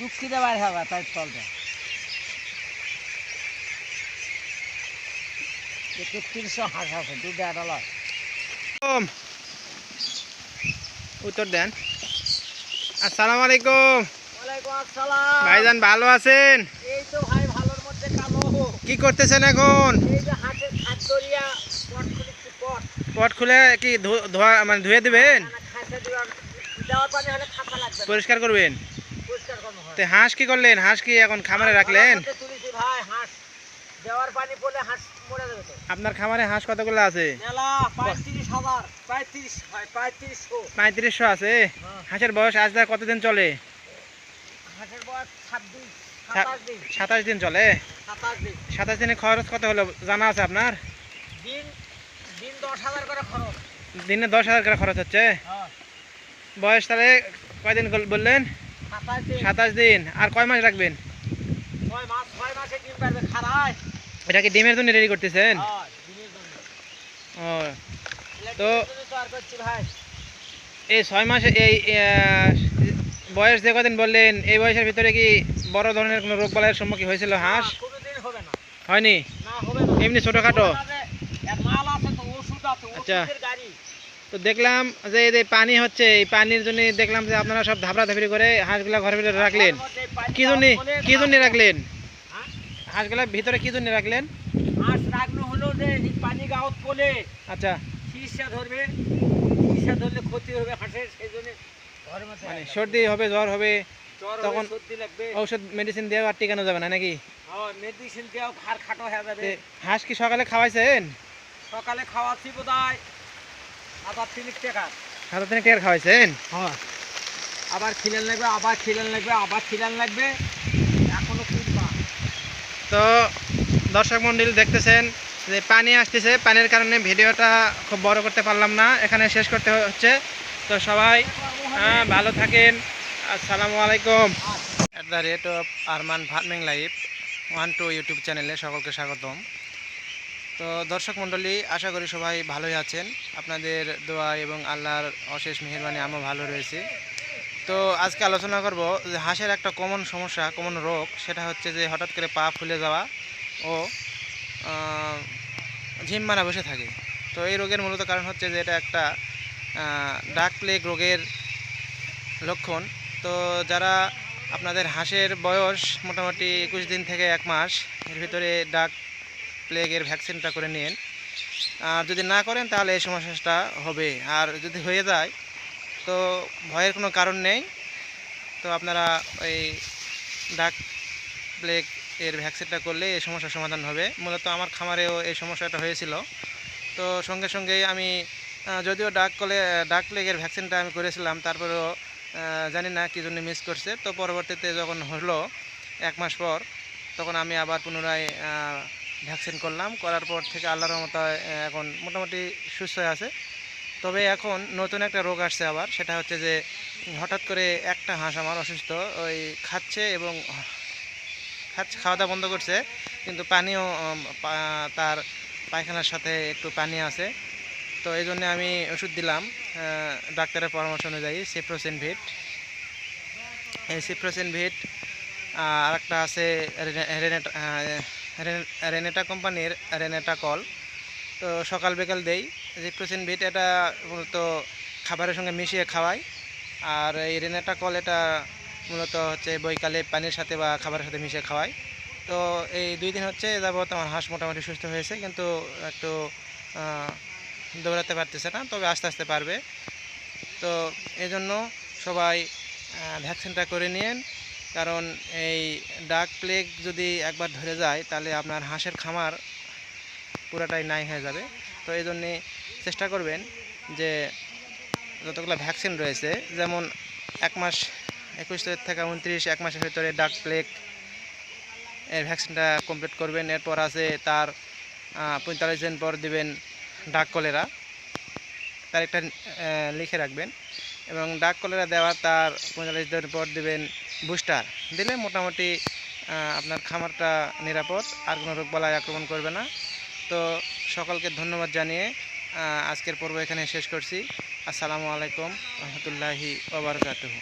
দুঃখিতে বাইরে হবে তাই চলবে। ৩০০ হাঁস আছে, দুধ আটালা। উত্তর দেন। আসসালামু আলাইকুম। ওয়ালাইকুম আসসালাম। ভাইজান ভালো আছেন? এই তো ভাই ভালোর মধ্যে কালো। কি করতেছেন এখন? এই যে হাঁসের খাদ্যরিয়া পট খুলেছি, পট পট খুলে কি ধোয়া মানে ধুয়ে দিবেন? খাঁচা দেওয়ার পানি হলে খাঁচা লাগবে না, পরিষ্কার করবেন? পরিষ্কার করতে হয়। তো হাঁস কি করলেন? হাঁস কি এখন খামারে রাখলেন? তুলেছি ভাই, হাঁস দেওয়ার পানি পড়লে হাঁস মরে যাবে তো। আপনার খামারে হাঁস কতগুলো আছে? মেলা ৩৫,০০০, প্রায় ৩০ হয়, প্রায় ৩০০। ৩৫০০ আছে। হাঁসের বয়স আজ থেকে কতদিন চলে? হাঁসের বয়স ২৭ দিন। ২৭ দিন চলে। ২৭ দিন। ২৭ দিনে খরচ কত হলো জানা আছে আপনার? দিন ১০,০০০ করে খরচ। দিনে ১০,০০০ করে খরচ হচ্ছে। হ্যাঁ, বয়স তাহলে কয়দিন বললেন? ২৭ দিন। ২৭ দিন। আর কয় মাস রাখবেন? ৬ মাসে ডিম পারবে খাড়ায়। এটা কি ডিমের জন্য রেডি করতেছেন? হ্যাঁ, ডিমের জন্য। ও তো ডিমের জন্য তৈরি করছি ভাই। এই ৬ মাসে এই বয়স যে কদিন বললেন, এই বয়সের ভিতরে কি বড় ধরনের কোনো রোগ বালাইয়ের সম্মুখীন হয়েছিল হাঁস? কোনোদিন হবে না। হয়নি? না, হবে না। এমনি ছোটোখাটো? এর মাল আছে তো, ওষুধ আছে, আচ্ছা। ওষুধের গাড়ি। তো দেখলাম যে এই যে পানি হচ্ছে, এই পানির জন্য দেখলাম যে আপনারা সব ধাপড়াধাপড়ি করে হাঁসগুলা ঘরের ভিতরে রাখলেন। কি জন্য রাখলেন? হ্যাঁ? হাঁসগুলা ভিতরে কি জন্য রাখলেন? হাঁস রাখনো হলো যে এই পানি গাউত করলে আচ্ছা, চিকিৎসা ধরবে, চিকিৎসা ধরলে ক্ষতি হবে হাঁসের, সেই জন্য ঘরের মধ্যে মানে সর্দি হবে, জ্বর হবে, জ্বর হবে, তখন সর্দি লাগবে। ঔষধ মেডিসিন দিয়ে আর টিকানো যাবে না নাকি? মেডিসিন দিয়েও ঘাড় খাটো হয়ে যাবে। হাঁস কি সকালে খাওয়াইছেন? সকালে খাওয়াচ্ছি বোধহয় ৩ টাকা। 7 টাকা খাওয়াইছেন? হ্যাঁ, আবার খিলান লাগবে, আবার খিলান লাগবে, আবার খিলান লাগবে, এখনো কিনবা। তো দর্শক মণ্ডলী দেখতেছেন যে পানি আসতেছে, পানির কারণে ভিডিওটা খুব বড় করতে পারলাম না, এখানে শেষ করতে হচ্ছে। তো সবাই ভালো থাকেন। আসসালামু আলাইকুম। @ আরমান ফার্মিং লাইফ 1-2 ইউটিউব চ্যানেলে সকলকে স্বাগতম। তো দর্শক মণ্ডলী, আশা করি সবাই ভালোই আছেন। আপনাদের দোয়া এবং আল্লাহর অশেষ মেহেরবানি আমরা ভালো রয়েছি। তো আজকে আলোচনা করব যে হাঁসের একটা কমন সমস্যা, কমন রোগ, সেটা হচ্ছে যে হঠাৎ করে পা ফুলে যাওয়া ও ঝিম মারা বসে থাকে। তো এই রোগের মূলত কারণ হচ্ছে যে এটা একটা ডাক প্লেগ রোগের লক্ষণ। তো যারা আপনাদের হাঁসের বয়স মোটামুটি 21 দিন থেকে 1 মাস, এর ভিতরে ডাক প্লেগের ভ্যাকসিনটা করে নিন। আর যদি না করেন তাহলে এই সমস্যাটা হবে। আর যদি হয়ে যায় তো ভয়ের কোনো কারণ নেই। তো আপনারা ওই ডাক প্লেগ এর ভ্যাকসিনটা করলে এই সমস্যার সমাধান হবে। মূলত আমার খামারেও এই সমস্যাটা হয়েছিল। তো সঙ্গে সঙ্গেই আমি যদিও ডাক প্লেগের ভ্যাকসিনটা আমি করেছিলাম, তারপরেও জানি না কী জন্য মিস করছে। তো পরবর্তীতে যখন হলো 1 মাস পর, তখন আমি আবার পুনরায় ভ্যাকসিন করলাম। করার পর থেকে আল্লাহর রহমতে এখন মোটামুটি সুস্থ আছে। তবে এখন নতুন একটা রোগ আসছে আবার, সেটা হচ্ছে যে হঠাৎ করে একটা হাঁস আমার অসুস্থ, ওই খাচ্ছে এবং খাওয়া দাওয়া বন্ধ করছে, কিন্তু পানিও তার পায়খানার সাথে একটু পানি আছে। তো এই জন্য আমি ওষুধ দিলাম ডাক্তারের পরামর্শ অনুযায়ী, সিপ্রোসিনভিট। এই সিপ্রোসিনভিট আর একটা আছে রেনেটা কোম্পানির রেনেটা কল। তো সকাল বিকাল দেই। সিপ্রোসিনভিট এটা মূলত খাবারের সঙ্গে মিশিয়ে খাওয়াই, আর এই রেনেটা কল এটা মূলত হচ্ছে বৈকালে পানির সাথে বা খাবারের সাথে মিশিয়ে খাওয়াই। তো এই 2 দিন হচ্ছে যাবত আমার হাঁস মোটামুটি সুস্থ হয়েছে, কিন্তু একটু দৌড়াতে পারতেছে না, তবে আস্তে আস্তে পারবে। তো এই জন্য সবাই ভ্যাকসিনটা করে নিন, কারণ এই ডাক প্লেগ যদি একবার ধরে যায় তাহলে আপনার হাঁসের খামার পুরাটাই নাই হয়ে যাবে। তো এই জন্যে চেষ্টা করবেন যে যতগুলো ভ্যাকসিন রয়েছে, যেমন 1 মাস 21 থেকে 29, 1 মাসের ভিতরে ডাক প্লেগ এর ভ্যাকসিনটা কমপ্লিট করবেন। এরপর আছে তার 45 দিন পর দিবেন ডাক কলেরা, তারিখটা লিখে রাখবেন। এবং ডাক কলেরা দেওয়ার তার 45 দিন পর দিবেন বুস্টার। দিলে মোটামুটি আপনার খামারটা নিরাপদ, আর কোনো রোগবালাই আক্রমণ করবে না। তো সকলকে ধন্যবাদ জানিয়ে আজকের পর্ব এখানে শেষ করছি। আসসালামু আলাইকুম রহমতুল্লাহি ওয়া বারাকাতুহু।